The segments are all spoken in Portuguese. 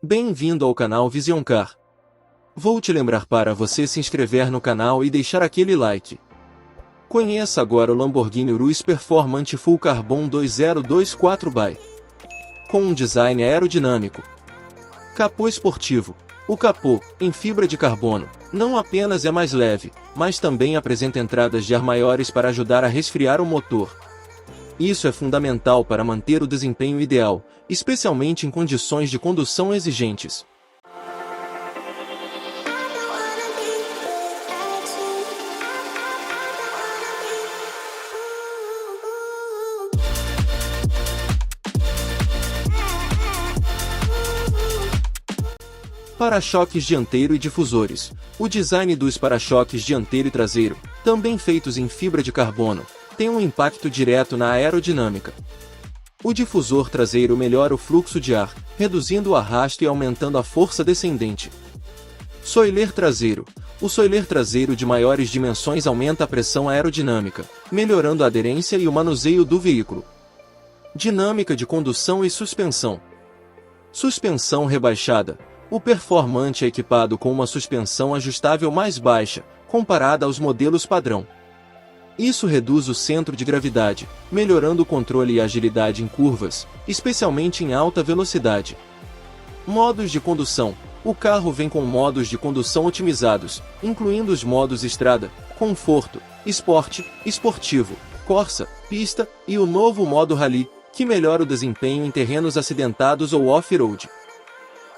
Bem-vindo ao canal Visioncar. Vou te lembrar para você se inscrever no canal e deixar aquele like. Conheça agora o Lamborghini Urus Performante Full Carbon 2024 com um design aerodinâmico. Capô esportivo. O capô, em fibra de carbono, não apenas é mais leve, mas também apresenta entradas de ar maiores para ajudar a resfriar o motor. Isso é fundamental para manter o desempenho ideal, especialmente em condições de condução exigentes. Para-choques dianteiro e difusores. O design dos para-choques dianteiro e traseiro, também feitos em fibra de carbono, tem um impacto direto na aerodinâmica. O difusor traseiro melhora o fluxo de ar, reduzindo o arrasto e aumentando a força descendente. Soiler traseiro. O soiler traseiro de maiores dimensões aumenta a pressão aerodinâmica, melhorando a aderência e o manuseio do veículo. Dinâmica de condução e suspensão. Suspensão rebaixada. O Performante é equipado com uma suspensão ajustável mais baixa, comparada aos modelos padrão. Isso reduz o centro de gravidade, melhorando o controle e agilidade em curvas, especialmente em alta velocidade. Modos de condução. O carro vem com modos de condução otimizados, incluindo os modos Estrada, Conforto, Esporte, Esportivo, Corsa, Pista e o novo modo Rally, que melhora o desempenho em terrenos acidentados ou off-road.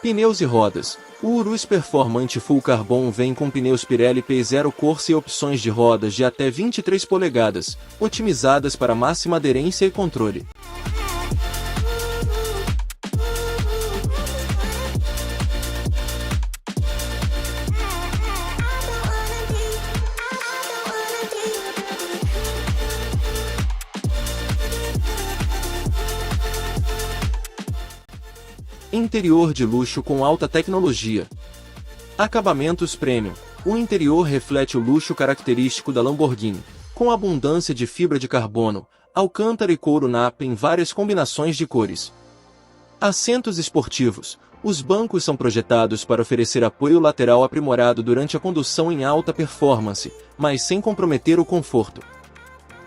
Pneus e rodas. O Urus Performante Full Carbon vem com pneus Pirelli P0 Corsa e opções de rodas de até 23 polegadas, otimizadas para máxima aderência e controle. Interior de luxo com alta tecnologia. Acabamentos premium. O interior reflete o luxo característico da Lamborghini, com abundância de fibra de carbono, alcântara e couro napa em várias combinações de cores. Assentos esportivos. Os bancos são projetados para oferecer apoio lateral aprimorado durante a condução em alta performance, mas sem comprometer o conforto.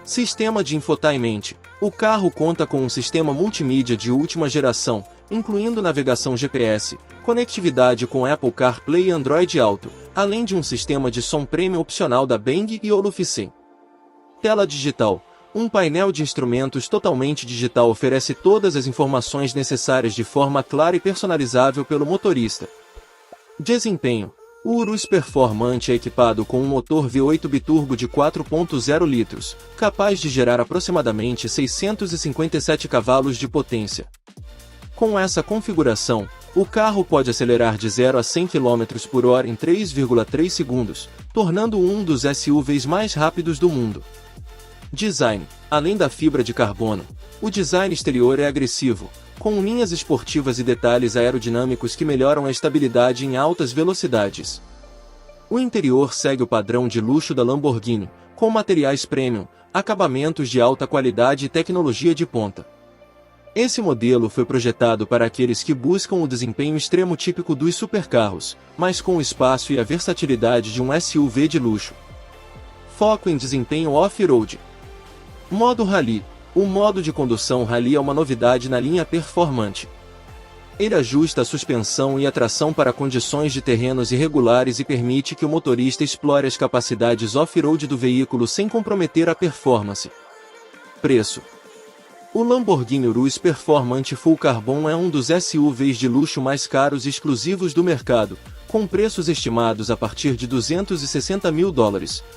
Sistema de infotainment. O carro conta com um sistema multimídia de última geração, incluindo navegação GPS, conectividade com Apple CarPlay e Android Auto, além de um sistema de som premium opcional da Bang e Olufsen. Tela digital. Um painel de instrumentos totalmente digital oferece todas as informações necessárias de forma clara e personalizável pelo motorista. Desempenho. O Urus Performante é equipado com um motor V8 biturbo de 4.0 litros, capaz de gerar aproximadamente 657 cavalos de potência. Com essa configuração, o carro pode acelerar de 0 a 100 km por hora em 3,3 segundos, tornando-o um dos SUVs mais rápidos do mundo. Design. Além da fibra de carbono, o design exterior é agressivo, com linhas esportivas e detalhes aerodinâmicos que melhoram a estabilidade em altas velocidades. O interior segue o padrão de luxo da Lamborghini, com materiais premium, acabamentos de alta qualidade e tecnologia de ponta. Esse modelo foi projetado para aqueles que buscam o desempenho extremo típico dos supercarros, mas com o espaço e a versatilidade de um SUV de luxo. Foco em desempenho off-road. Modo Rally. O modo de condução Rally é uma novidade na linha Performante. Ele ajusta a suspensão e a tração para condições de terrenos irregulares e permite que o motorista explore as capacidades off-road do veículo sem comprometer a performance. Preço. O Lamborghini Urus Performante Full Carbon é um dos SUVs de luxo mais caros e exclusivos do mercado, com preços estimados a partir de $260 mil,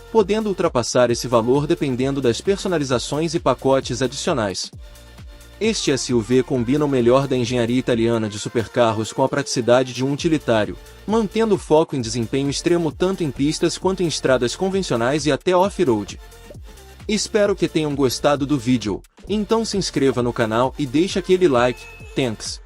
podendo ultrapassar esse valor dependendo das personalizações e pacotes adicionais. Este SUV combina o melhor da engenharia italiana de supercarros com a praticidade de um utilitário, mantendo o foco em desempenho extremo tanto em pistas quanto em estradas convencionais e até off-road. Espero que tenham gostado do vídeo, então se inscreva no canal e deixe aquele like. Thanks!